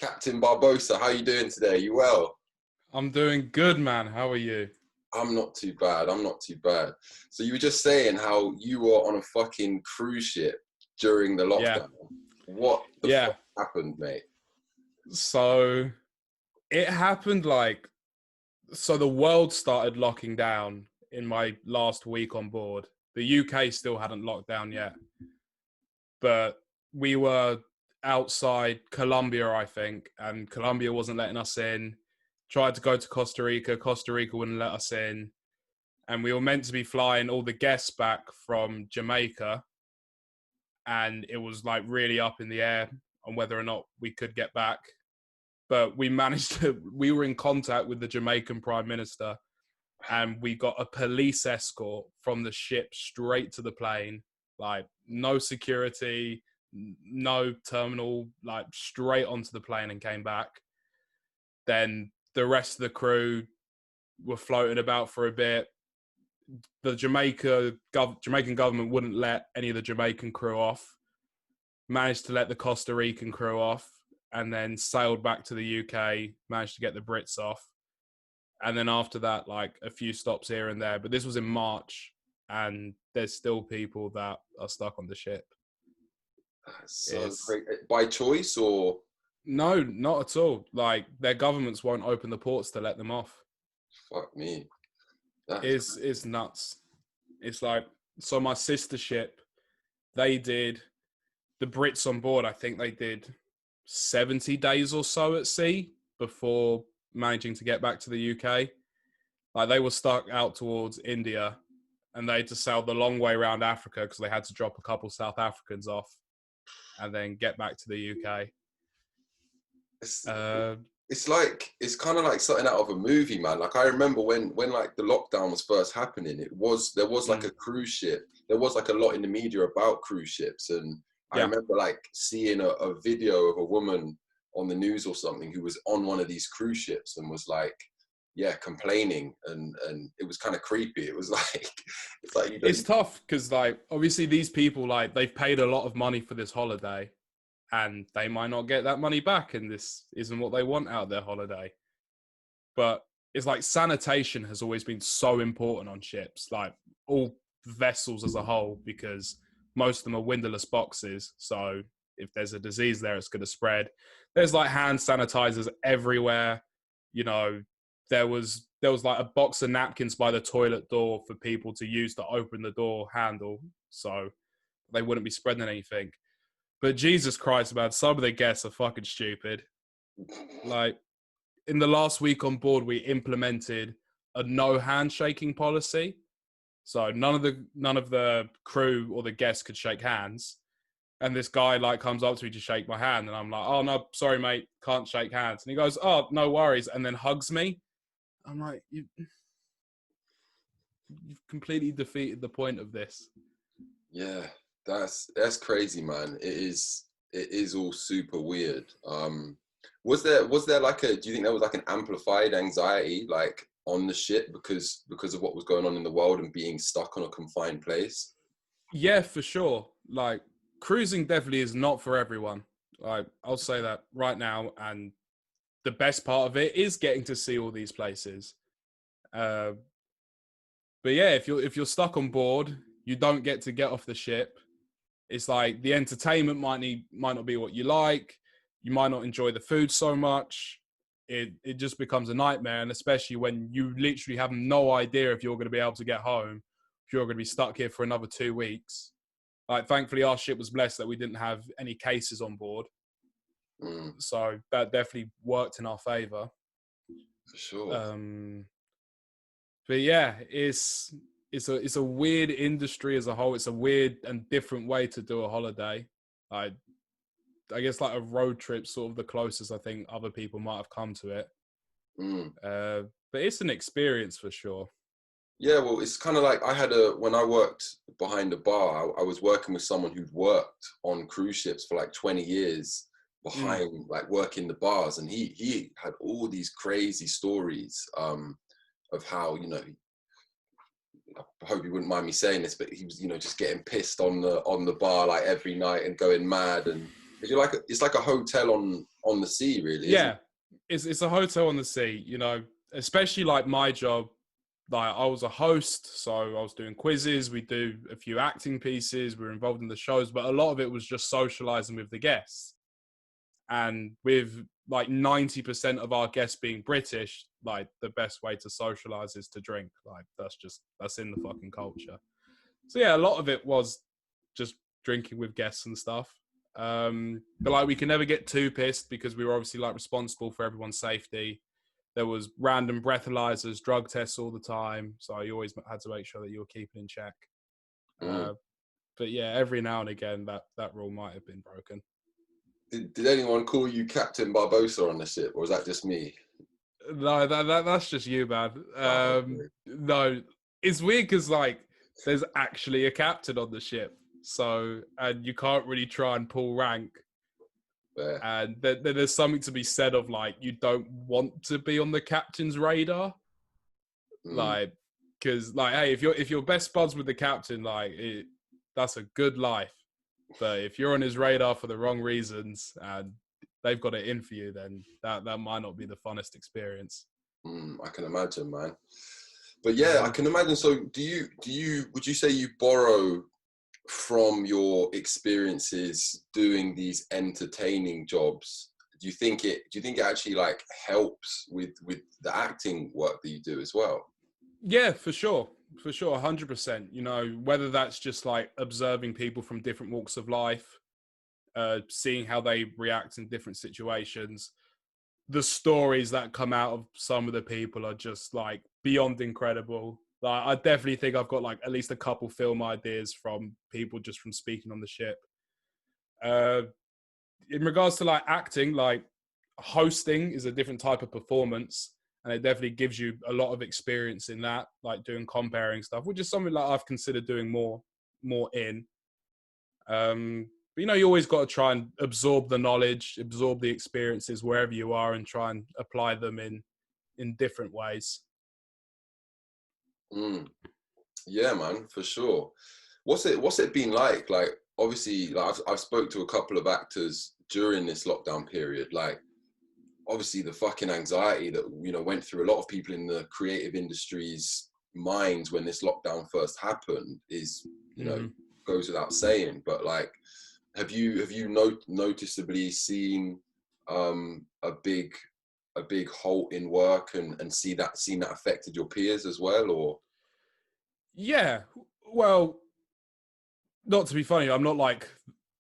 Captain Barbosa, how you doing today? You well? I'm doing good, man. How are you? I'm not too bad. I'm not too bad. So you were just saying how you were on a fucking cruise ship during the Yeah, lockdown. What the yeah. fuck happened, mate? So it happened so the world started locking down in my last week on board. The UK still hadn't locked down yet, but we were outside Colombia, I think, and Colombia wasn't letting us in. Tried to go to Costa Rica. Costa Rica wouldn't let us in. And we were meant to be flying all the guests back from Jamaica, and it was like really up in the air on whether or not we could get back. But we were in contact with the Jamaican Prime Minister, and we got a police escort from the ship straight to the plane. Like, no security, no terminal, like straight onto the plane and came back. Then the rest of the crew were floating about for a bit. The Jamaican government wouldn't let any of the Jamaican crew off. Managed to let the Costa Rican crew off, and then sailed back to the UK. Managed to get the Brits off, and then after that, like a few stops here and there. But this was in March, and there's still people that are stuck on the ship. That's so great. By choice or? No, not at all. Like, their governments won't open the ports to let them off. Fuck me. It's nuts. It's like, so my sister ship, they did, the Brits on board, I think they did 70 days or so at sea before managing to get back to the UK. Like, they were stuck out towards India, and they had to sail the long way around Africa because they had to drop a couple South Africans off and then get back to the UK. It's kind of like something out of a movie, man. Like, I remember when like the lockdown was first happening, there was like a cruise ship. There was like a lot in the media about cruise ships, and I remember like seeing a video of a woman on the news or something who was on one of these cruise ships and was like, complaining, and it was kind of creepy. It was like, it's tough because, like, obviously these people, like, they've paid a lot of money for this holiday, and they might not get that money back, and this isn't what they want out of their holiday. But it's like, sanitation has always been so important on ships, like all vessels as a whole, because most of them are windowless boxes. So if there's a disease there, it's going to spread. There's like hand sanitizers everywhere. You know, there was like a box of napkins by the toilet door for people to use to open the door handle, so they wouldn't be spreading anything. But Jesus Christ, man, some of the guests are fucking stupid. Like, in the last week on board, we implemented a no handshaking policy. So none of the crew or the guests could shake hands. And this guy like comes up to me to shake my hand, and I'm like, "Oh no, sorry mate, can't shake hands." And he goes, "Oh, no worries," and then hugs me. I'm like, you've completely defeated the point of this. Yeah, that's crazy, man. It is all super weird. Was there like do you think there was like an amplified anxiety like on the ship because of what was going on in the world and being stuck on a confined place? Yeah, for sure. Like, cruising definitely is not for everyone. Like, I'll say that right now. And the best part of it is getting to see all these places. But yeah, if you're stuck on board, you don't get to get off the ship. It's like the entertainment might not be what you like. You might not enjoy the food so much. It just becomes a nightmare, and especially when you literally have no idea if you're going to be able to get home, if you're going to be stuck here for another 2 weeks. Like, thankfully, our ship was blessed that we didn't have any cases on board. So that definitely worked in our favor. For sure. But yeah, it's a weird industry as a whole. It's a weird and different way to do a holiday. I guess like a road trip, sort of the closest I think other people might have come to it. But it's an experience for sure. Yeah, well, it's kind of like when I worked behind a bar, I was working with someone who'd worked on cruise ships for like 20 years behind like working the bars, and he had all these crazy stories of how, you know, I hope you wouldn't mind me saying this, but he was, you know, just getting pissed on the bar like every night and going mad. And it's like a hotel on the sea, really. Yeah, it's a hotel on the sea. You know, especially like my job. Like I was a host, so I was doing quizzes. We do a few acting pieces. We were involved in the shows, but a lot of it was just socializing with the guests. And with like 90% of our guests being British, like the best way to socialize is to drink. Like that's in the fucking culture. So yeah, a lot of it was just drinking with guests and stuff. But like we can never get too pissed because we were obviously like responsible for everyone's safety. There was random breathalyzers, drug tests all the time. So you always had to make sure that you were keeping in check. But yeah, every now and again, that rule might have been broken. Did anyone call you Captain Barbosa on the ship, or was that just me? No, that's just you, man. Okay. No, it's weird because like there's actually a captain on the ship, so and you can't really try and pull rank. Fair. And there's something to be said of like you don't want to be on the captain's radar, like because like hey, if you're best buds with the captain, like that's a good life. But if you're on his radar for the wrong reasons and they've got it in for you, then that might not be the funnest experience. I can imagine, man. But yeah, I can imagine. So would you say you borrow from your experiences doing these entertaining jobs? Do you think it actually like helps with the acting work that you do as well? Yeah, for sure. 100%. You know, whether that's just like observing people from different walks of life, seeing how they react in different situations, the stories that come out of some of the people are just like beyond incredible. Like I definitely think I've got like at least a couple film ideas from people just from speaking on the ship. In regards to like acting, like hosting is a different type of performance, and it definitely gives you a lot of experience in that, like doing comparing stuff, which is something that I've considered doing more in. But you know, you always got to try and absorb the knowledge, absorb the experiences wherever you are, and try and apply them in different ways. Yeah, man, for sure. What's it been like? Like, obviously, like I've spoke to a couple of actors during this lockdown period. Like, obviously, the fucking anxiety that went through a lot of people in the creative industries' minds when this lockdown first happened is goes without saying. But like, have you noticeably seen a big halt in work and seen that affected your peers as well, or? Yeah, well, not to be funny, I'm not like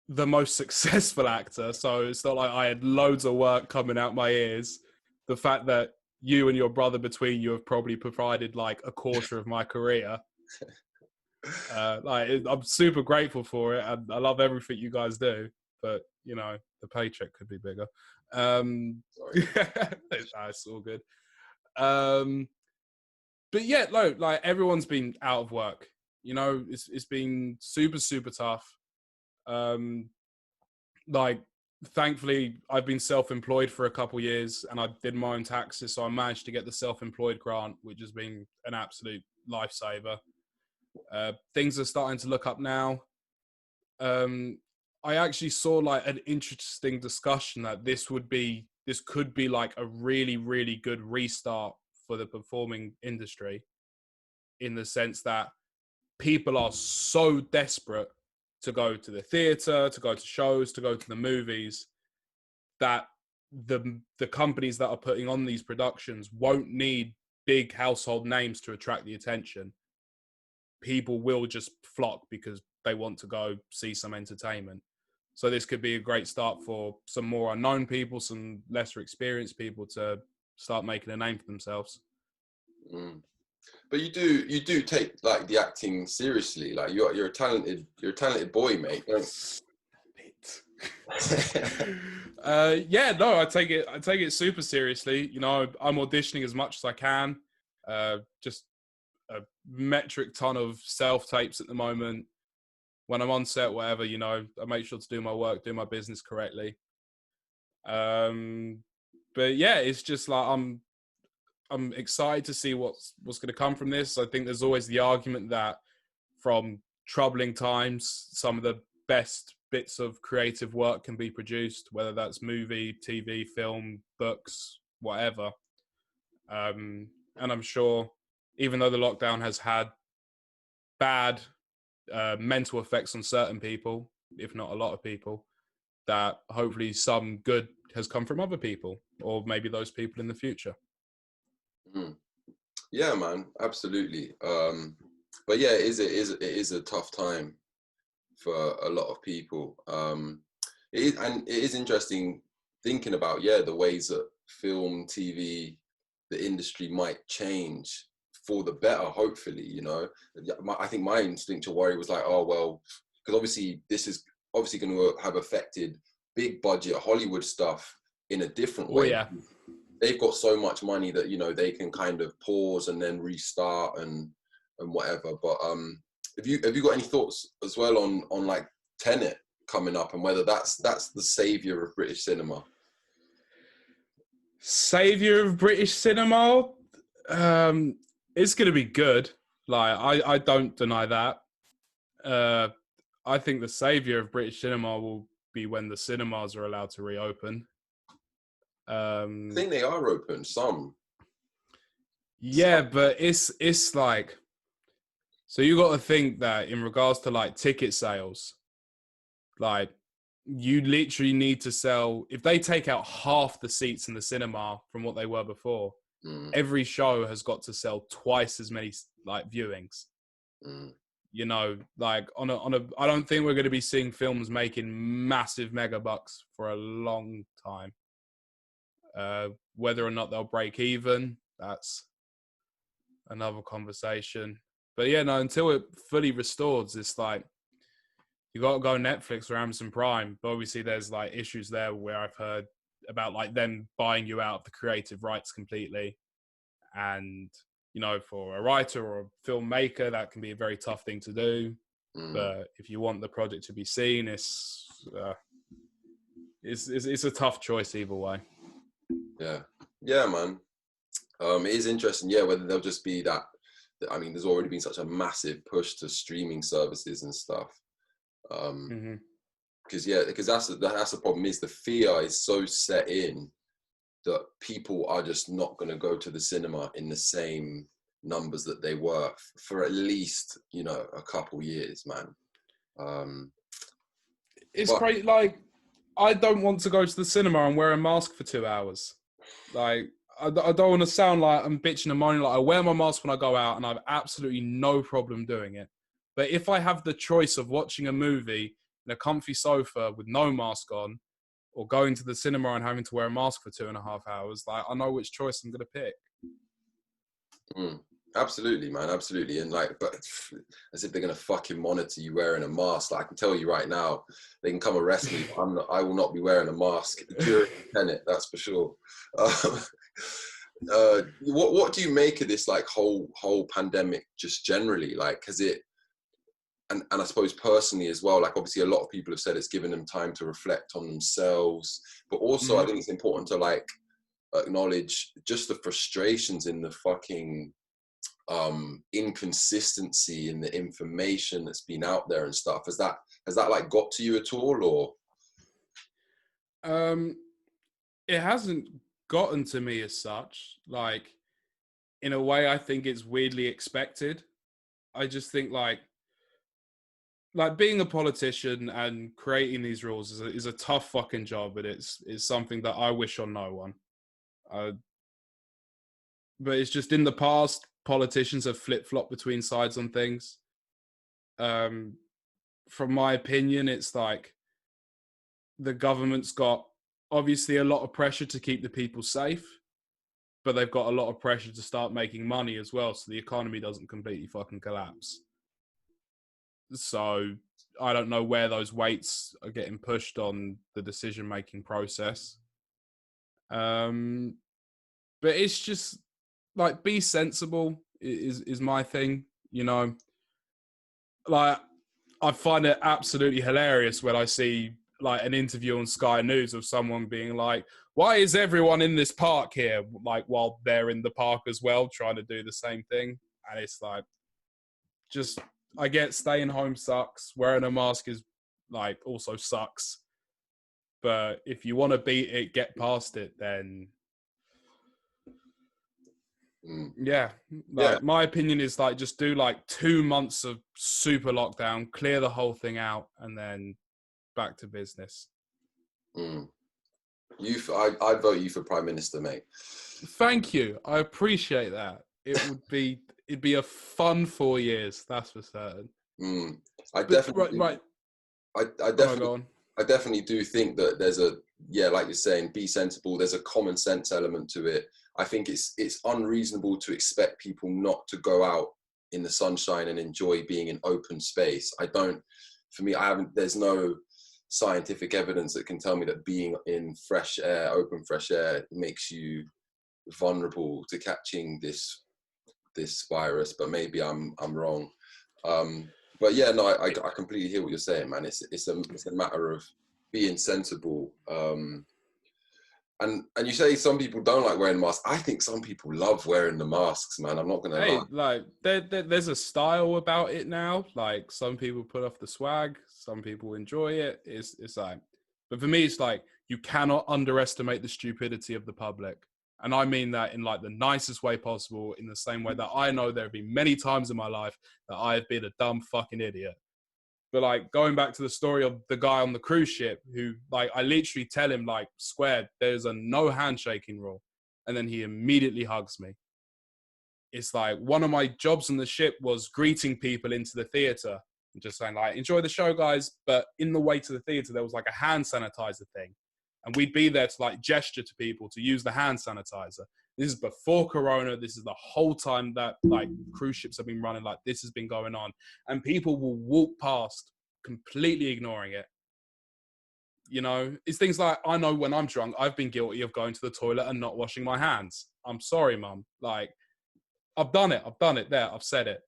the most successful actor, so it's not like I had loads of work coming out my ears. The fact that you and your brother between you have probably provided like a quarter of my career. I'm super grateful for it, and I love everything you guys do. But you know, the paycheck could be bigger. It's all good. But yeah, no, like everyone's been out of work. You know, it's been super, super tough. Like, thankfully, I've been self-employed for a couple years, and I did my own taxes, so I managed to get the self-employed grant, which has been an absolute lifesaver. Things are starting to look up now. I actually saw like an interesting discussion that this could be like a really, really good restart for the performing industry, in the sense that people are so desperate to go to the theatre, to go to shows, to go to the movies, that the companies that are putting on these productions won't need big household names to attract the attention. People will just flock because they want to go see some entertainment. So this could be a great start for some more unknown people, some lesser experienced people to start making a name for themselves. But you do take like the acting seriously. Like you're a talented boy, mate. Yeah, no, I take it super seriously. You know, I'm auditioning as much as I can. Just a metric ton of self tapes at the moment. When I'm on set, whatever, you know, I make sure to do my work, do my business correctly. But yeah, it's just like I'm excited to see what's going to come from this. I think there's always the argument that from troubling times, some of the best bits of creative work can be produced, whether that's movie, TV, film, books, whatever. And I'm sure, even though the lockdown has had bad mental effects on certain people, if not a lot of people, that hopefully some good has come from other people, or maybe those people in the future. Mm. Yeah, man, absolutely. But yeah, it is a tough time for a lot of people. And it is interesting thinking about, yeah, the ways that film, TV, the industry might change for the better, hopefully, you know. I think my instinctual worry was like, oh, well, because obviously this is obviously going to have affected big budget Hollywood stuff in a different way. Oh, yeah. They've got so much money that, you know, they can kind of pause and then restart and whatever. But have you got any thoughts as well on like Tenet coming up and whether that's the savior of British cinema? Savior of British cinema? It's going to be good. Like, I don't deny that. I think the savior of British cinema will be when the cinemas are allowed to reopen. I think they are open, some. Yeah, but it's like, so you got to think that in regards to like ticket sales, like you literally need to sell, if they take out half the seats in the cinema from what they were before, every show has got to sell twice as many like viewings. You know, like on a I don't think we're going to be seeing films making massive mega bucks for a long time. Whether or not they'll break even, that's another conversation. But yeah, no, until it fully restores, it's like you got to go Netflix or Amazon Prime. But obviously, there's like issues there where I've heard about like them buying you out of the creative rights completely, and you know, for a writer or a filmmaker, that can be a very tough thing to do. But if you want the project to be seen, it's a tough choice either way. Yeah, man. It is interesting, yeah, whether there'll just be that. I mean, there's already been such a massive push to streaming services and stuff. Because that's the problem, is the fear is so set in that people are just not going to go to the cinema in the same numbers that they were for at least, you know, a couple years, man. It's great. Like, I don't want to go to the cinema and wear a mask for 2 hours. Like, I don't want to sound like I'm bitching and moaning. Like, I wear my mask when I go out and I have absolutely no problem doing it. But if I have the choice of watching a movie in a comfy sofa with no mask on, or going to the cinema and having to wear a mask for 2.5 hours, like, I know which choice I'm going to pick. Absolutely, man, absolutely. And like, but as if they're going to fucking monitor you wearing a mask. Like, I can tell you right now, they can come arrest me. I will not be wearing a mask during Tenet, that's for sure. What do you make of this, like, whole pandemic just generally? Like, has it, and I suppose personally as well, like, obviously a lot of people have said it's given them time to reflect on themselves, but also I think it's important to like acknowledge just the frustrations in the fucking inconsistency in the information that's been out there and stuff. Has that like got to you at all, or? It hasn't gotten to me as such. Like, in a way, I think it's weirdly expected. I just think like being a politician and creating these rules is a tough fucking job, and it's something that I wish on no one. But it's just, in the past, politicians have flip-flopped between sides on things. From my opinion, it's like the government's got obviously a lot of pressure to keep the people safe, but they've got a lot of pressure to start making money as well, so the economy doesn't completely fucking collapse. So I don't know where those weights are getting pushed on the decision-making process. But it's just like, be sensible is my thing, you know. Like, I find it absolutely hilarious when I see like an interview on Sky News of someone being like, why is everyone in this park here? Like, while they're in the park as well, trying to do the same thing. And it's like, just, I get staying home sucks. Wearing a mask is like also sucks. But if you want to beat it, get past it, then yeah. Like my opinion is like just do like 2 months of super lockdown, clear the whole thing out, and then back to business. I'd vote you for Prime Minister, mate. Thank you. I appreciate that. It'd be a fun 4 years, that's for certain. I definitely do think that there's like you're saying, be sensible. There's a common sense element to it. I think it's unreasonable to expect people not to go out in the sunshine and enjoy being in open space. There's no scientific evidence that can tell me that being in open fresh air makes you vulnerable to catching this virus, but maybe I'm wrong. But yeah, no, I completely hear what you're saying, man. It's a matter of being sensible. And you say some people don't like wearing masks. I think some people love wearing the masks, man. I'm not gonna lie. Like there's a style about it now. Like some people put off the swag, some people enjoy it. It's like, but for me, it's like you cannot underestimate the stupidity of the public. And I mean that in like the nicest way possible, in the same way that I know there have been many times in my life that I have been a dumb fucking idiot. But like going back to the story of the guy on the cruise ship who like, I literally tell him like squared, there's a no handshaking rule. And then he immediately hugs me. It's like one of my jobs on the ship was greeting people into the theater and just saying like, enjoy the show guys. But in the way to the theater, there was like a hand sanitizer thing. And we'd be there to like gesture to people to use the hand sanitizer. This is before Corona. This is the whole time that like cruise ships have been running, like this has been going on. And people will walk past completely ignoring it. You know, it's things like, I know when I'm drunk, I've been guilty of going to the toilet and not washing my hands. I'm sorry, mum. Like, I've done it there. I've said it.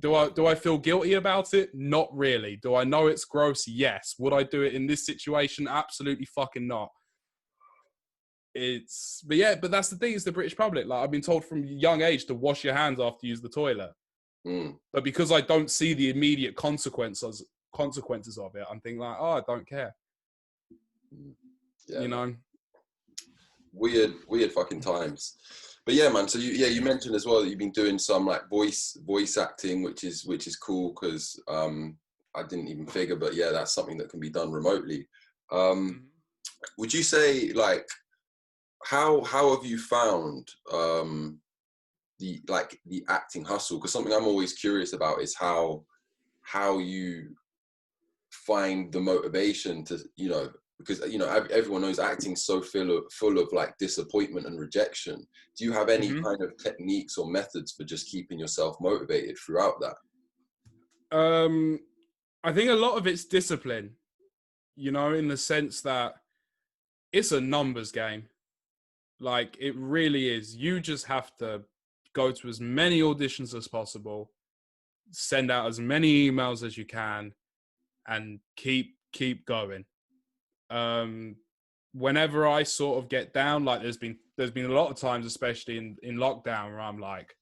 Do I feel guilty about it? Not really. Do I know it's gross? Yes. Would I do it in this situation? Absolutely fucking not. But that's the thing, it's the British public. Like, I've been told from a young age to wash your hands after you use the toilet. But because I don't see the immediate consequences of it, I'm thinking like, oh, I don't care. Yeah, you know? Weird fucking times. But yeah, man. So you mentioned as well that you've been doing some like voice acting, which is cool because I didn't even figure, but yeah, that's something that can be done remotely. Would you say like how have you found the acting hustle? Because something I'm always curious about is how you find the motivation to, because everyone knows acting's so full of like disappointment and rejection. Do you have any kind of techniques or methods for just keeping yourself motivated throughout that? I think a lot of it's discipline, in the sense that it's a numbers game. Like, it really is. You just have to go to as many auditions as possible, send out as many emails as you can, and keep going. Whenever I sort of get down, like there's been a lot of times, especially in lockdown, where I'm like,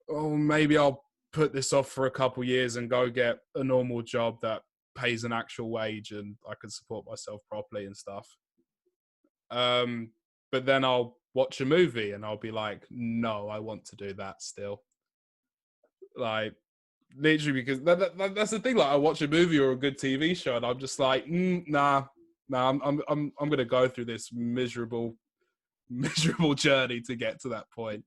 oh, maybe I'll put this off for a couple years and go get a normal job that pays an actual wage and I can support myself properly and stuff. But then I'll watch a movie and I'll be like, no, I want to do that still. Like, literally, because that's the thing. Like, I watch a movie or a good TV show and I'm just like, nah, I'm gonna go through this miserable journey to get to that point.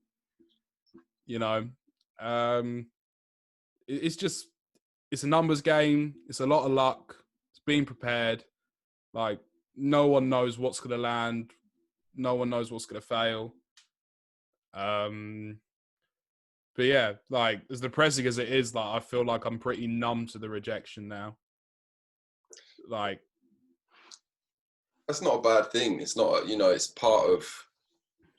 It's a numbers game. It's a lot of luck. It's being prepared. Like, no one knows what's gonna land. No one knows what's gonna fail. But yeah, like, as depressing as it is, like, I feel like I'm pretty numb to the rejection now. Like, that's not a bad thing. It's not, it's part of,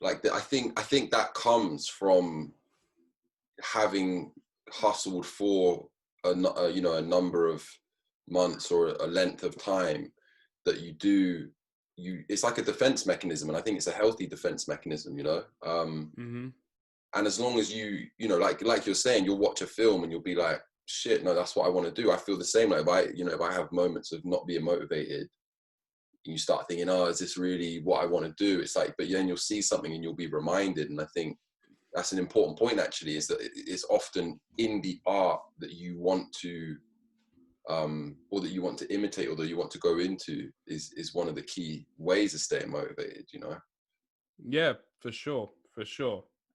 like, I think that comes from having hustled for a number of months or a length of time, that it's like a defense mechanism, and I think it's a healthy defense mechanism, And as long as you like you're saying, you'll watch a film and you'll be like, shit, no, that's what I want to do. I feel the same. Like if I have moments of not being motivated, and you start thinking, oh, is this really what I want to do? It's like, but then you'll see something and you'll be reminded. And I think that's an important point, actually, is that it's often in the art that you want to, or that you want to imitate, or that you want to go into, is one of the key ways of staying motivated, you know? Yeah, for sure.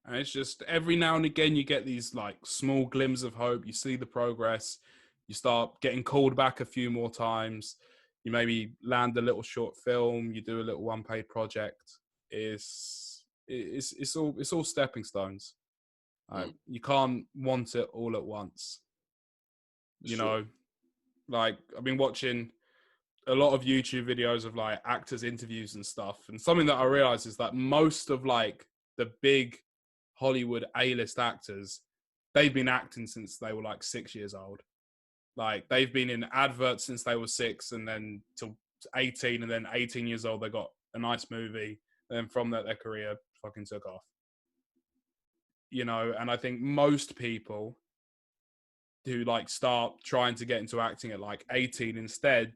And it's just every now and again you get these like small glimmers of hope. You see the progress. You start getting called back a few more times. You maybe land a little short film. You do a little one-page project. It's all stepping stones. You can't want it all at once. You know, like I've been watching a lot of YouTube videos of like actors' interviews and stuff. And something that I realized is that most of like the big Hollywood A-list actors, they've been acting since they were like 6 years old. Like they've been in adverts since they were 6, and then till 18, and then 18 years old, they got a nice movie. And then from that, their career fucking took off. You know, and I think most people who like start trying to get into acting at like 18 instead,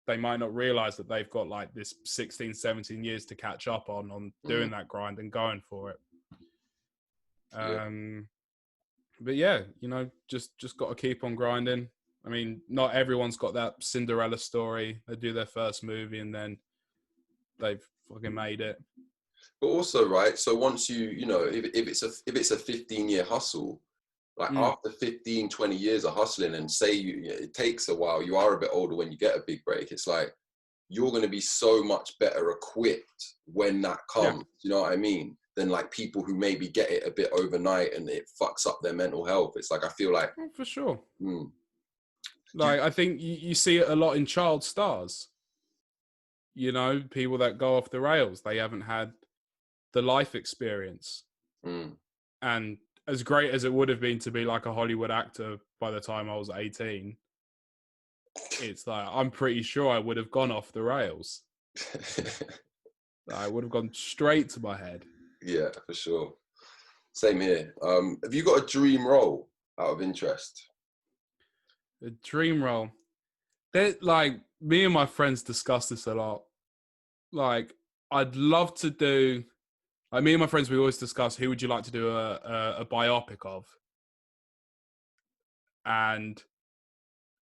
they might not realize that they've got like this 16, 17 years to catch up on doing that grind and going for it. But yeah, you know, just got to keep on grinding. I mean, not everyone's got that Cinderella story. They do their first movie and then they've fucking made it. But also, right, so once you know, if it's a 15-year hustle, like after 15, 20 years of hustling, and say it takes a while, you are a bit older when you get a big break, it's like you're going to be so much better equipped when that comes, you know what I mean, than like people who maybe get it a bit overnight and it fucks up their mental health. It's like, I feel like... For sure. Like, I think you see it a lot in child stars. You know, people that go off the rails, they haven't had the life experience. And as great as it would have been to be like a Hollywood actor by the time I was 18, it's like, I'm pretty sure I would have gone off the rails. I would have gone straight to my head. Yeah, for sure. Same here. Have you got a dream role out of interest? A dream role? Like, me and my friends discuss this a lot. Like, I'd love to do... Like, me and my friends, we always discuss who would you like to do a biopic of. And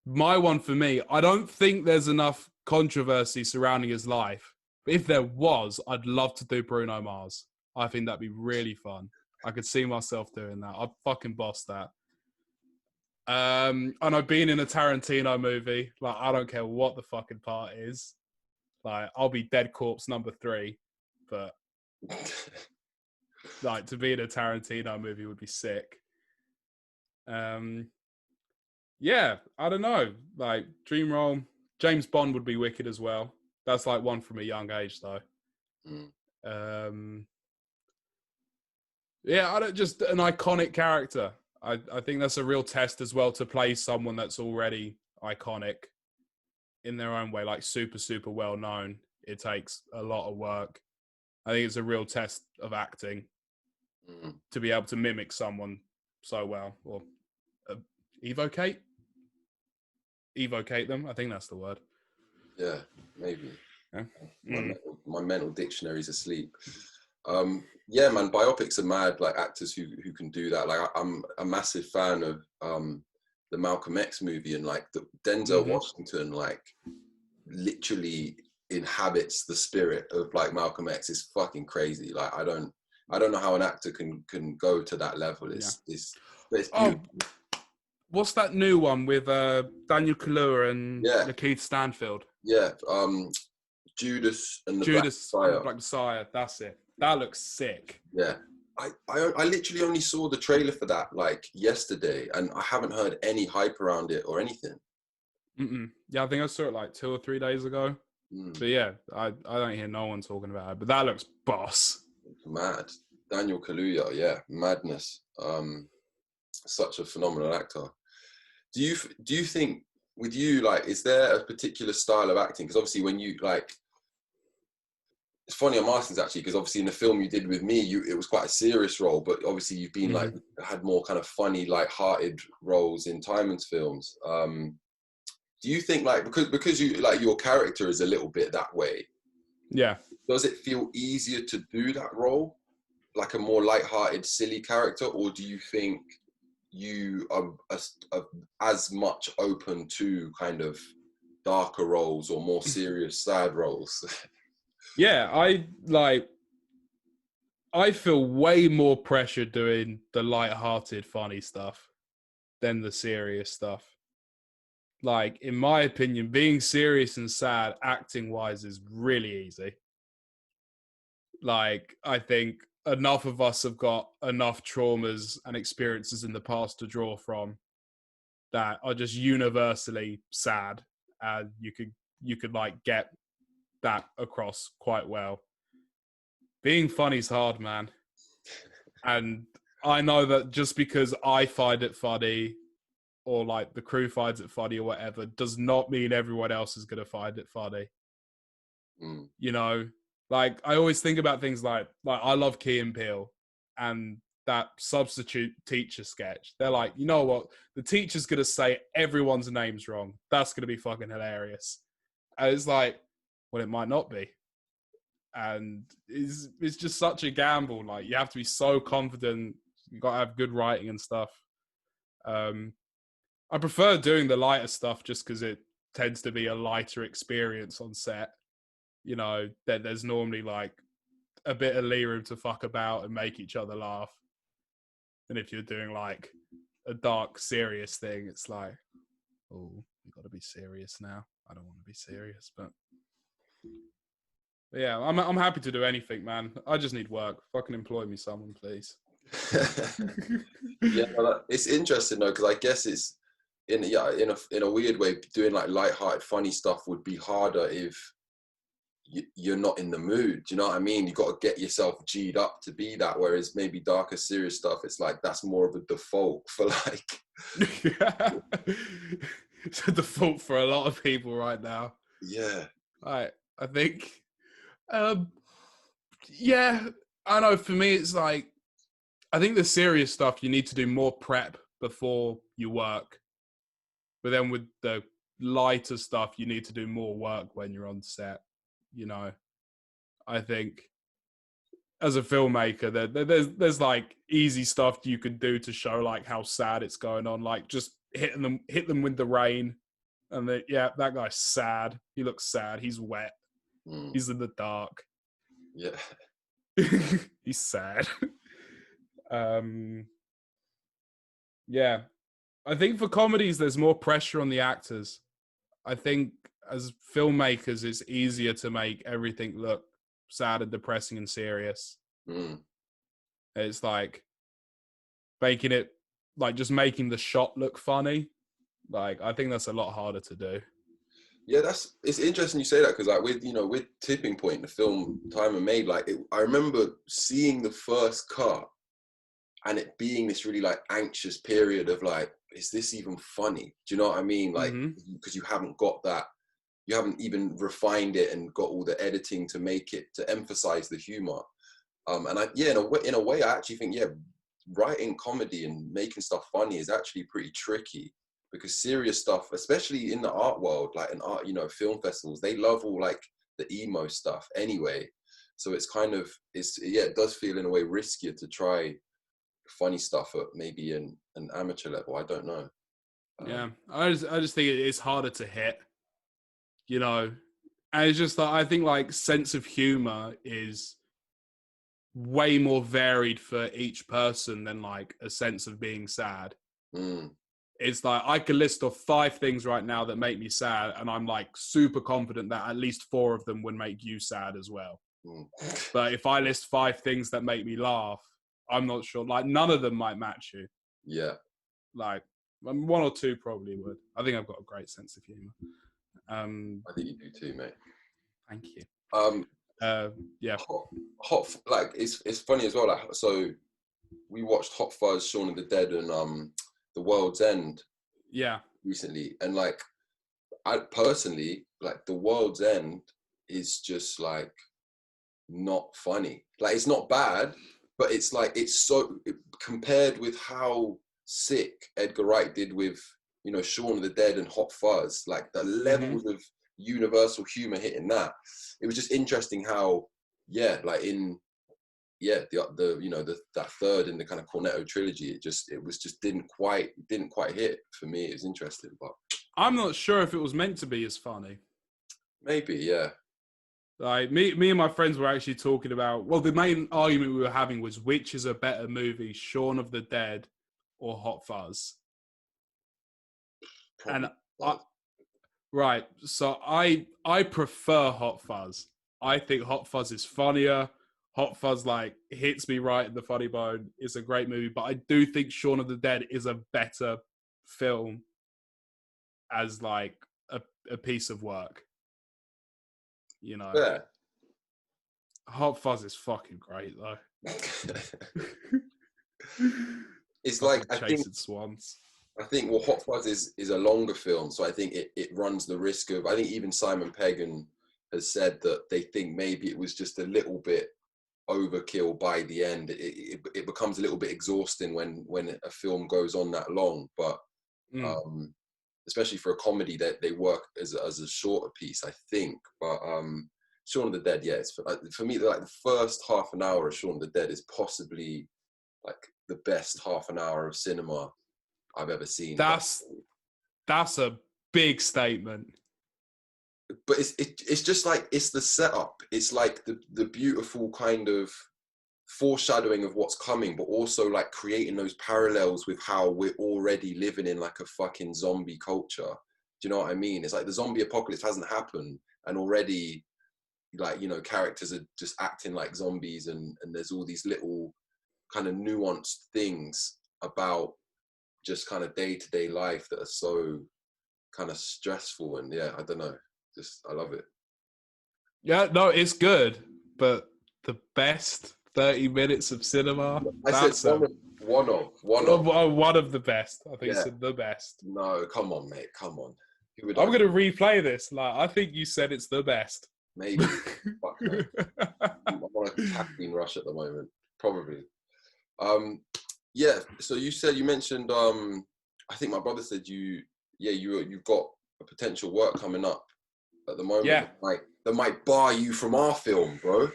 my one for me, I don't think there's enough controversy surrounding his life. But if there was, I'd love to do Bruno Mars. I think that'd be really fun. I could see myself doing that. I'd fucking boss that. And I've been in a Tarantino movie. Like, I don't care what the fucking part is. Like, I'll be Dead Corpse number 3. But... like, to be in a Tarantino movie would be sick. Yeah, I don't know. Like, dream role, James Bond would be wicked as well. That's like one from a young age, though. Yeah, just an iconic character. I think that's a real test as well, to play someone that's already iconic in their own way, like super, super well known. It takes a lot of work. I think it's a real test of acting to be able to mimic someone so well, or evocate them. I think that's the word. Yeah, maybe. Yeah. My mental dictionary's asleep. Yeah, man, biopics are mad. Like, actors who can do that. Like, I'm a massive fan of the Malcolm X movie, and like Denzel Washington, like, literally inhabits the spirit of like Malcolm X. Is fucking crazy. Like, I don't know how an actor can go to that level. It's beautiful. What's that new one with Daniel Kaluuya and Lakeith Stanfield? Yeah, Judas and the Black Messiah. That's it. That looks sick. Yeah. I literally only saw the trailer for that like yesterday, and I haven't heard any hype around it or anything. Yeah, I think I saw it like 2 or 3 days ago. But yeah, I don't hear no one talking about it. But that looks boss. It's mad. Daniel Kaluuya, yeah, madness. Such a phenomenal actor. Do you think, with you, like, is there a particular style of acting? Because obviously when you, like, it's funny I'm asking this actually, because obviously in the film you did with me, it was quite a serious role, but obviously you've been like, had more kind of funny, light-hearted roles in Timon's films. Do you think like, because you like your character is a little bit that way, Yeah. does it feel easier to do that role, like a more light-hearted, silly character, or do you think you are as much open to kind of darker roles or more serious, sad roles? Yeah, I feel way more pressure doing the light-hearted, funny stuff than the serious stuff. Like, in my opinion, being serious and sad, acting-wise, is really easy. Like, I think enough of us have got enough traumas and experiences in the past to draw from that are just universally sad, and you could like get that across quite well. Being funny's hard, man. And I know that just because I find it funny or like the crew finds it funny or whatever does not mean everyone else is going to find it funny. You know, like I always think about things like I love Key and Peele and that substitute teacher sketch. They're like, you know what? The teacher's going to say everyone's name's wrong. That's going to be fucking hilarious. And it's like, well, it might not be. And it's just such a gamble. Like you have to be so confident. You got to have good writing and stuff. I prefer doing the lighter stuff just because it tends to be a lighter experience on set. You know, there's normally like a bit of lee room to fuck about and make each other laugh. And if you're doing like a dark, serious thing, it's like, oh, we got to be serious now. I don't want to be serious, but yeah, I'm happy to do anything, man. I just need work. Fucking employ me, someone, please. Yeah, well, it's interesting though, because I guess it's in a weird way, doing like light-hearted, funny stuff would be harder if you're not in the mood. Do you know what I mean? You got to get yourself G'd up to be that. Whereas maybe darker, serious stuff, it's like that's more of a default for like. Yeah. It's a default for a lot of people right now. Yeah. I think. Yeah, I know. For me, it's like I think the serious stuff you need to do more prep before you work, but then with the lighter stuff, you need to do more work when you're on set. You know, I think as a filmmaker, there's like easy stuff you can do to show like how sad it's going on, like just hit them with the rain, and that guy's sad. He looks sad. He's wet. He's in the dark. Yeah. He's sad. Yeah. I think for comedies, there's more pressure on the actors. I think as filmmakers, it's easier to make everything look sad and depressing and serious. It's like making it, like just making the shot look funny. Like, I think that's a lot harder to do. Yeah, it's interesting you say that, because like with Tipping Point, the film Timon made, like I remember seeing the first cut and it being this really like anxious period of like, is this even funny? Do you know what I mean? Like, because you haven't got that, you haven't even refined it and got all the editing to make it, to emphasize the humor. And in a way, I actually think, writing comedy and making stuff funny is actually pretty tricky, because serious stuff, especially in the art world, like in art, film festivals, they love all like the emo stuff anyway. So it's kind of, it does feel in a way riskier to try funny stuff at maybe an amateur level. I don't know. I just think it's harder to hit, and it's just that I think like sense of humor is way more varied for each person than like a sense of being sad. It's like I could list off 5 things right now that make me sad, and I'm like super confident that at least 4 of them would make you sad as well. But if I list 5 things that make me laugh, I'm not sure. Like none of them might match you. Yeah. Like 1 or 2 probably would. I think I've got a great sense of humor. I think you do too, mate. Thank you. Yeah. Hot like it's funny as well. Like, so we watched Hot Fuzz, Shaun of the Dead, and The World's End. Yeah. Recently, and like I personally like The World's End is just like not funny. Like, it's not bad, but it's like, it's so, compared with how sick Edgar Wright did with, you know, Shaun of the Dead and Hot Fuzz, like the levels of universal humor hitting that. It was just interesting how, like in, the you know, that third in the kind of Cornetto trilogy, it didn't quite hit for me. It was interesting, but I'm not sure if it was meant to be as funny. maybe, yeah. Like me and my friends were actually talking about. Well, the main argument we were having was which is a better movie, Shaun of the Dead or Hot Fuzz. Probably Right. So I prefer Hot Fuzz. I think Hot Fuzz is funnier. Hot Fuzz like hits me right in the funny bone. It's a great movie, but I do think Shaun of the Dead is a better film as like a piece of work. You know. yeah. Hot Fuzz is fucking great though. It's like, Chasing Swans. I think Hot Fuzz is a longer film, so I think it runs the risk of, I think even Simon Pegg has said that they think maybe it was just a little bit overkill by the end. It becomes a little bit exhausting when a film goes on that long, but especially for a comedy, that they work as a shorter piece, I think. But Shaun of the Dead, yeah, it's for me, like the first half an hour of Shaun of the Dead is possibly like the best half an hour of cinema I've ever seen. That's a big statement. But it's just like, it's the setup. It's like the beautiful kind of foreshadowing of what's coming, but also like creating those parallels with how we're already living in like a fucking zombie culture. Do you know what I mean? It's like the zombie apocalypse hasn't happened, and already, like, you know, characters are just acting like zombies, and there's all these little kind of nuanced things about just kind of day-to-day life that are so kind of stressful. And yeah, I don't know, just I love it. Yeah, no, it's good, but the best 30 minutes of cinema, That's one of the best. I think it's the best. No, come on, mate, come on. I'm going to replay this. Like, I think you said it's the best. Maybe. Fuck no. I'm on a caffeine rush at the moment, probably. Yeah, so you mentioned I think my brother said you've got a potential work coming up at the moment. Yeah. That might bar you from our film, bro.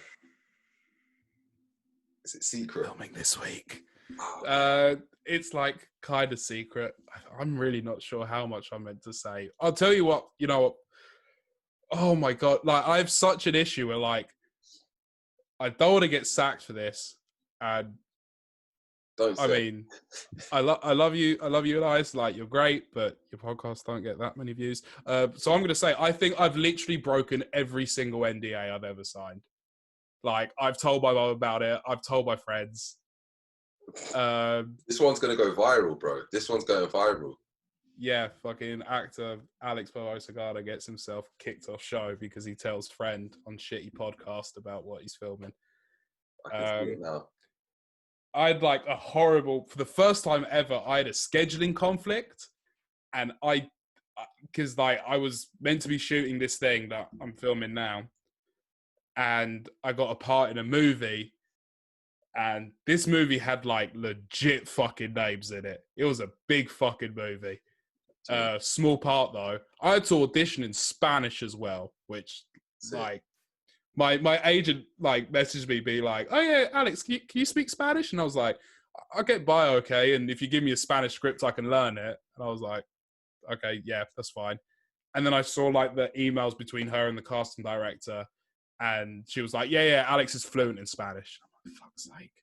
Is it secret? Filming this week. It's like kind of secret. I'm really not sure how much I'm meant to say. I'll tell you what, you know what? Oh my God. Like, I have such an issue where, like, I don't want to get sacked for this. And I mean, I love you, Elias. Like, you're great, but your podcasts don't get that many views. So I'm going to say, I think I've literally broken every single NDA I've ever signed. Like, I've told my mom about it. I've told my friends. This one's going to go viral, bro. This one's going viral. Yeah, fucking actor Alex Barbosa Gardiner gets himself kicked off show because he tells friend on shitty podcast about what he's filming. I can see it now. I had like a horrible, for the first time ever, I had a scheduling conflict, and because like I was meant to be shooting this thing that I'm filming now, and I got a part in a movie, and this movie had like legit fucking names in it. It was a big fucking movie. Small part though. I had to audition in Spanish as well, which like my agent like messaged me, be like, "Oh yeah, Alex, can you speak Spanish?" And I was like, "I'll get by okay, and if you give me a Spanish script, I can learn it." And I was like, "Okay, yeah, that's fine." And then I saw like the emails between her and the casting director, and she was like, "Yeah, Alex is fluent in Spanish." I'm like, "Fuck's sake!"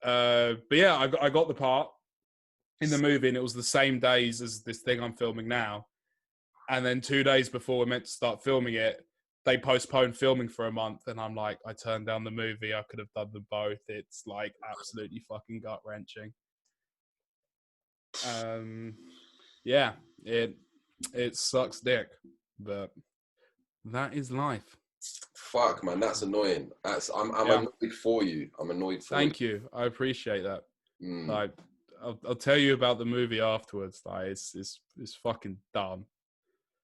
But yeah, I got the part in the movie, and it was the same days as this thing I'm filming now. And then 2 days before we're meant to start filming it, they postponed filming for a month, and I'm like, I turned down the movie. I could have done them both. It's like absolutely fucking gut wrenching. Yeah, it sucks dick, but that is life. Fuck, man, that's annoying. I'm annoyed for you. I'm annoyed for you. Thank you. I appreciate that. Like, I'll tell you about the movie afterwards. Like, it's fucking dumb.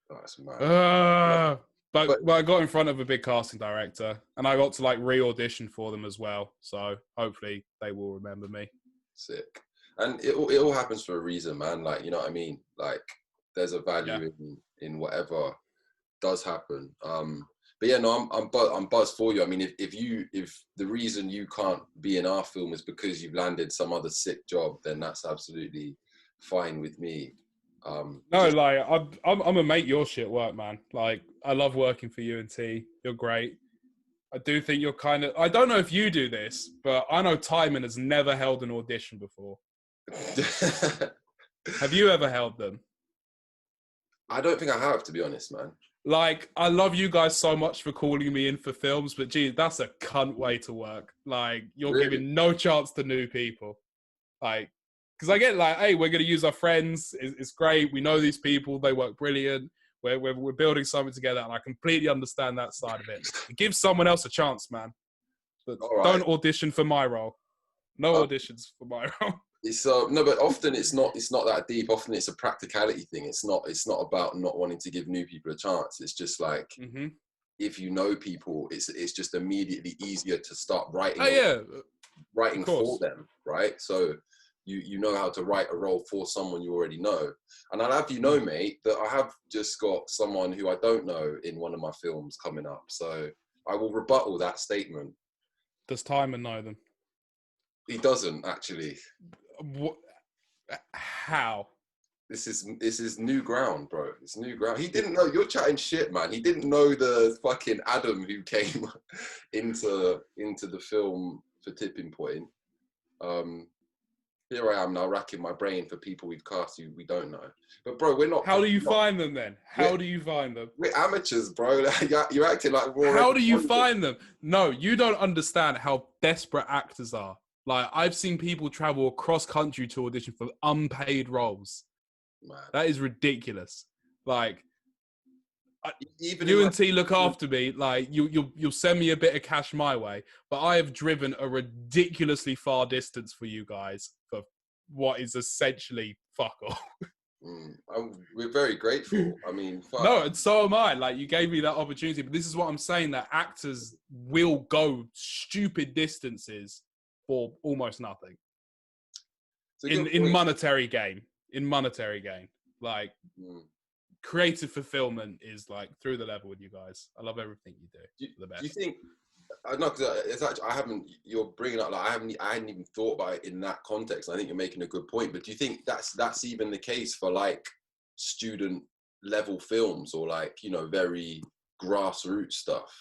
That's mad. But I got in front of a big casting director, and I got to like re-audition for them as well. So hopefully they will remember me. Sick. And it all happens for a reason, man. Like, you know what I mean? Like, there's a value in whatever does happen. But yeah, no, I'm buzzed for you. I mean, if the reason you can't be in our film is because you've landed some other sick job, then that's absolutely fine with me. No, like I'm gonna make your shit work, man. Like I love working for you and T. You're great. I do think you're kind of. I don't know if you do this, but I know Timon has never held an audition before. Have you ever held them? I don't think I have, to be honest, man. Like, I love you guys so much for calling me in for films, but geez, that's a cunt way to work. Like, you're giving no chance to new people. Like, because I get like, hey, we're going to use our friends. It's great. We know these people. They work brilliant. We're building something together, and I completely understand that side of it. Give someone else a chance, man. But don't audition for my role. No auditions for my role. It's no, but often it's not that deep. Often it's a practicality thing. It's not about not wanting to give new people a chance. It's just like if you know people, it's just immediately easier to start writing. Writing for them, right? So you know how to write a role for someone you already know. And I'll have you know, mate, that I have just got someone who I don't know in one of my films coming up. So I will rebuttal that statement. Does Timon know them? He doesn't actually. What? How? This is new ground, bro. It's new ground. He didn't know. You're chatting shit, man. He didn't know the fucking Adam who came into the film for Tipping Point. Here I am now racking my brain for people we've cast who we don't know. But bro, we're not. How do you find them then? How do you find them? We're amateurs, bro. You're acting like we're. How do you find them? No, you don't understand how desperate actors are. Like, I've seen people travel across country to audition for unpaid roles. Man. That is ridiculous. Like, even you and T look after me. Like, you'll send me a bit of cash my way, but I have driven a ridiculously far distance for you guys for what is essentially fuck all. We're very grateful. I mean, fuck. No, and so am I. Like, you gave me that opportunity, but this is what I'm saying, that actors will go stupid distances for almost nothing. In monetary gain. Like, creative fulfillment is like through the level with you guys. I love everything you do. The best. Do you think? No, because it's actually I haven't. You're bringing up like I hadn't even thought about it in that context. I think you're making a good point. But do you think that's even the case for like student level films or like very grassroots stuff?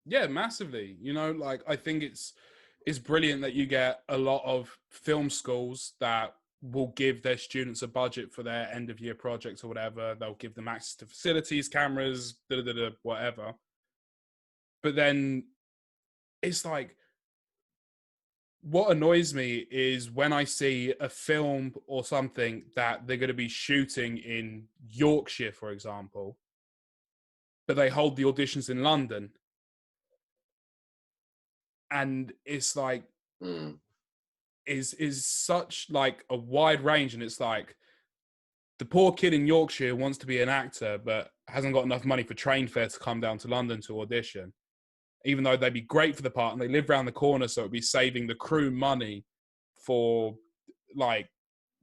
Yeah, massively. Like I think it's brilliant that you get a lot of film schools that will give their students a budget for their end of year projects or whatever. They'll give them access to facilities, cameras, whatever. But then it's like, what annoys me is when I see a film or something that they're going to be shooting in Yorkshire, for example, but they hold the auditions in London. And it's like, is such like a wide range. And it's like, the poor kid in Yorkshire wants to be an actor, but hasn't got enough money for train fare to come down to London to audition, even though they'd be great for the part and they live around the corner. So it'd be saving the crew money for like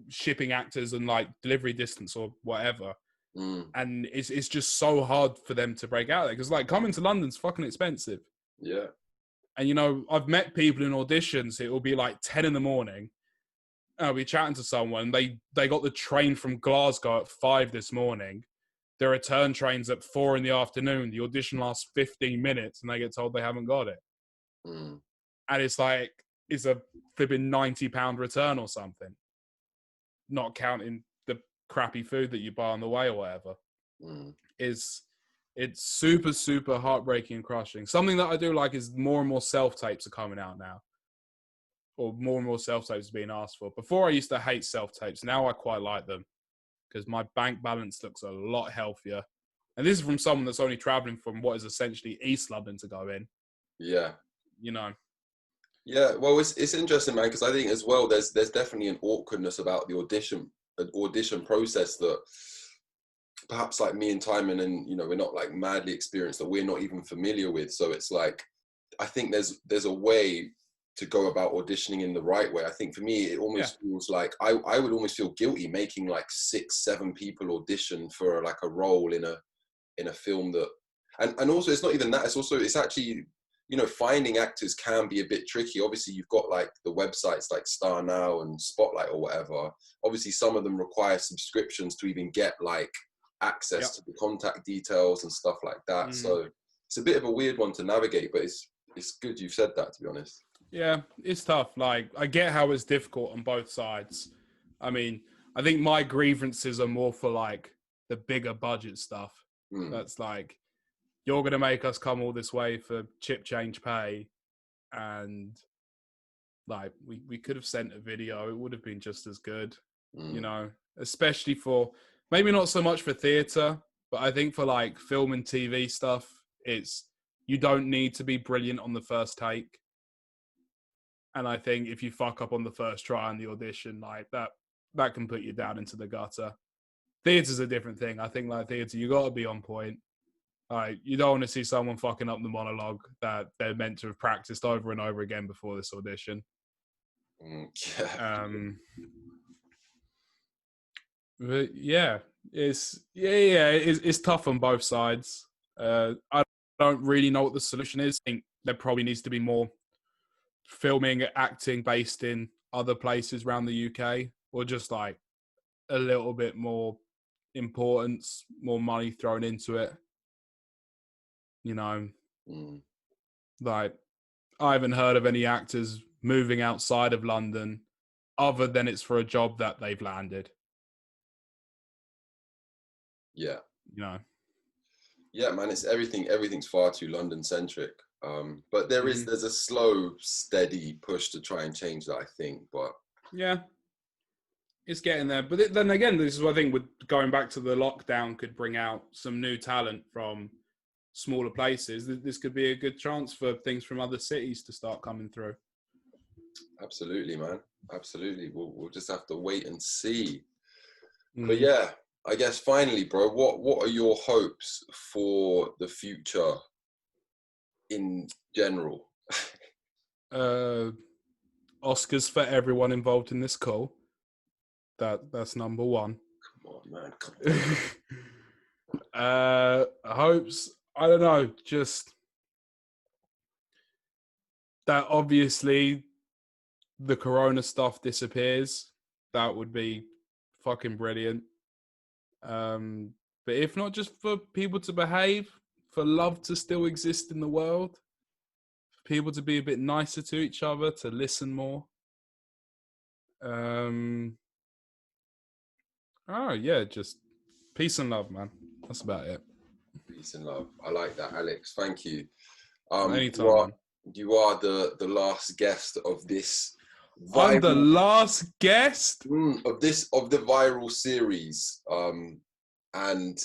shipping actors and like delivery distance or whatever. And it's just so hard for them to break out there because like coming to London's fucking expensive. Yeah. And, I've met people in auditions. It will be like 10 in the morning. And I'll be chatting to someone. They got the train from Glasgow at 5 this morning. Their return train's at 4 in the afternoon. The audition lasts 15 minutes and they get told they haven't got it. And it's like, it's a flipping £90 return or something. Not counting the crappy food that you buy on the way or whatever. It's super, super heartbreaking and crushing. Something that I do like is more and more self-tapes are coming out now. Or more and more self-tapes are being asked for. Before, I used to hate self-tapes. Now I quite like them. Because my bank balance looks a lot healthier. And this is from someone that's only travelling from what is essentially East London to go in. Yeah. Yeah, well, it's interesting, man, because I think as well, there's definitely an awkwardness about the audition process that perhaps like me and Timon, and you know, we're not like madly experienced, that we're not even familiar with. So it's like, I think there's a way to go about auditioning in the right way. I think for me, it almost feels like I would almost feel guilty making like 6-7 people audition for like a role in a film that, and also it's not even that, it's actually, you know, finding actors can be a bit tricky. Obviously you've got like the websites like Star Now and Spotlight or whatever. Obviously some of them require subscriptions to even get like access to the contact details and stuff like that. So it's a bit of a weird one to navigate, but it's good you've said that, to be honest. Yeah, it's tough. Like, I get how it's difficult on both sides. I mean, I think my grievances are more for like the bigger budget stuff. That's like, you're going to make us come all this way for chip change pay. And like, we could have sent a video. It would have been just as good, you know, especially for, maybe not so much for theatre, but I think for like film and TV stuff, you don't need to be brilliant on the first take. And I think if you fuck up on the first try on the audition, like that can put you down into the gutter. Theatre's a different thing. I think like theatre, you got to be on point. Like, you don't want to see someone fucking up the monologue that they're meant to have practiced over and over again before this audition. But it's tough on both sides. I don't really know what the solution is. I think there probably needs to be more filming, acting based in other places around the UK, or just like a little bit more importance, more money thrown into it. You know, like, I haven't heard of any actors moving outside of London other than it's for a job that they've landed. Yeah. You know. Yeah, man, it's everything's far too London centric. But there's a slow, steady push to try and change that, I think. But yeah, it's getting there. But then again, this is what I think, with going back to the lockdown, could bring out some new talent from smaller places. This could be a good chance for things from other cities to start coming through. Absolutely, man. Absolutely. We'll just have to wait and see. But yeah, I guess finally, bro, what are your hopes for the future in general? Oscars for everyone involved in this call. That's number one. Come on, man. Come on. Hopes, I don't know, just that obviously the corona stuff disappears. That would be fucking brilliant. But if not, just for people to behave, for love to still exist in the world, for people to be a bit nicer to each other, to listen more. Just peace and love, man. That's about it. Peace and love. I like that, Alex. Thank you. Anytime, you are the last guest of this. I'm the last guest of the viral series. And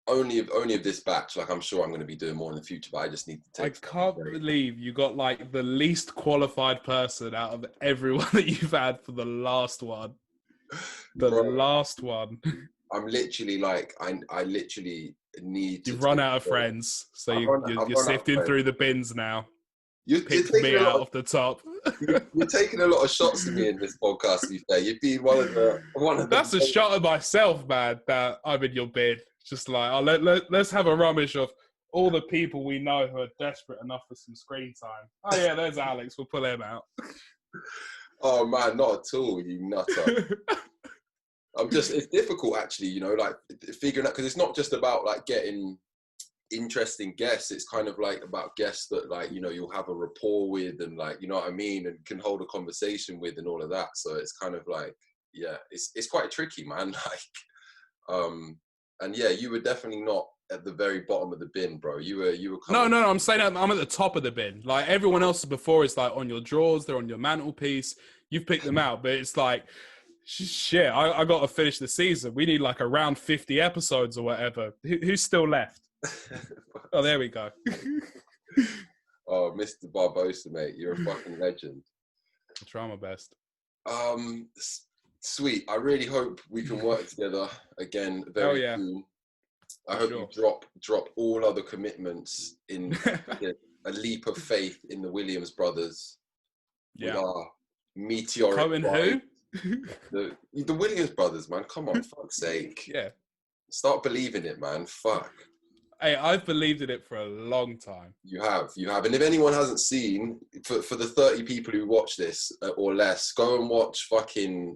only of this batch. Like, I'm sure I'm going to be doing more in the future, but I just need to take. I can't believe you got like the least qualified person out of everyone that you've had for the last one. Last one. I'm literally like, I literally need to. You've run out of friends, so you're sifting through the bins now. You're picked me out off the top. You're taking a lot of shots at me in this podcast, to be fair. You've been one of the. That's a shot at myself, man, that I'm in your bid. Just like, let's have a rummage of all the people we know who are desperate enough for some screen time. Oh yeah, there's Alex. We'll pull him out. Oh man, not at all, you nutter. It's difficult actually, you know, like figuring out, because it's not just about like getting interesting guests. It's kind of like about guests that, like, you know, you'll have a rapport with, and like, you know what I mean, and can hold a conversation with and all of that. So it's kind of like, yeah, it's quite tricky, man. Like, and yeah, you were definitely not at the very bottom of the bin, bro. You were No, I'm saying I'm at the top of the bin. Like, everyone else before is like on your drawers, they're on your mantelpiece, you've picked them out, but it's like, shit, I got to finish the season. We need like around 50 episodes or whatever. Who's still left? Oh, there we go. Oh, Mr. Barbosa, mate, you're a fucking legend. I'll try my best. Sweet. I really hope we can work together again very soon. I hope you drop all other commitments in a leap of faith in the Williams brothers. With our meteoric Cohen who? The Williams brothers, man. Come on, fuck's sake. Yeah. Start believing it, man. Fuck. Hey, I've believed in it for a long time. You have. And if anyone hasn't seen, for the 30 people who watch this or less, go and watch fucking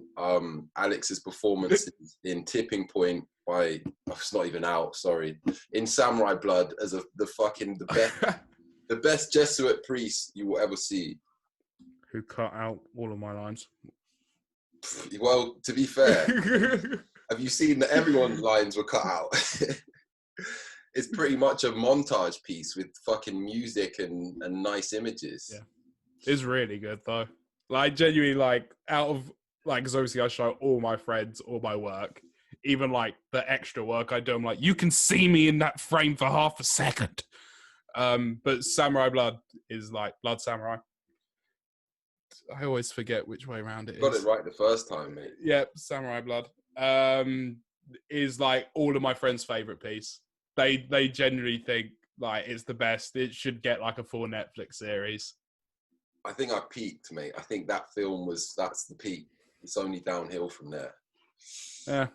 Alex's performance in Tipping Point by, it's not even out, sorry, in Samurai Blood as the best Jesuit priest you will ever see. Who cut out all of my lines. Well, to be fair, have you seen that everyone's lines were cut out? It's pretty much a montage piece with fucking music and nice images. Yeah. It's really good though. Like genuinely, like out of like, because obviously I show all my friends all my work, even like the extra work I do. I'm like, you can see me in that frame for half a second. But Samurai Blood is like Blood Samurai. I always forget which way around it is. Got it right the first time, mate. Yep, Samurai Blood is like all of my friends' favorite piece. They genuinely think like it's the best. It should get like a full Netflix series. I think I peaked, mate. I think that film that's the peak. It's only downhill from there. Yeah,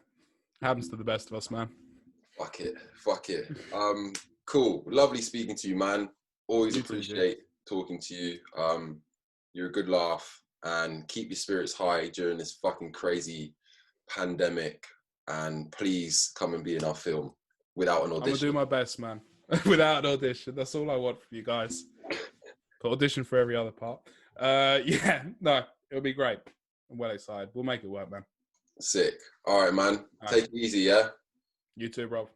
happens to the best of us, man. Fuck it. Cool. Lovely speaking to you, man. Always appreciate talking to you. You're a good laugh, and keep your spirits high during this fucking crazy pandemic. And please come and be in our film without an audition. I'm gonna do my best, man. Without an audition. That's all I want from you guys. But audition for every other part. It'll be great. I'm well excited. We'll make it work, man. Sick. All right, man. Take it easy, yeah? You too, bro.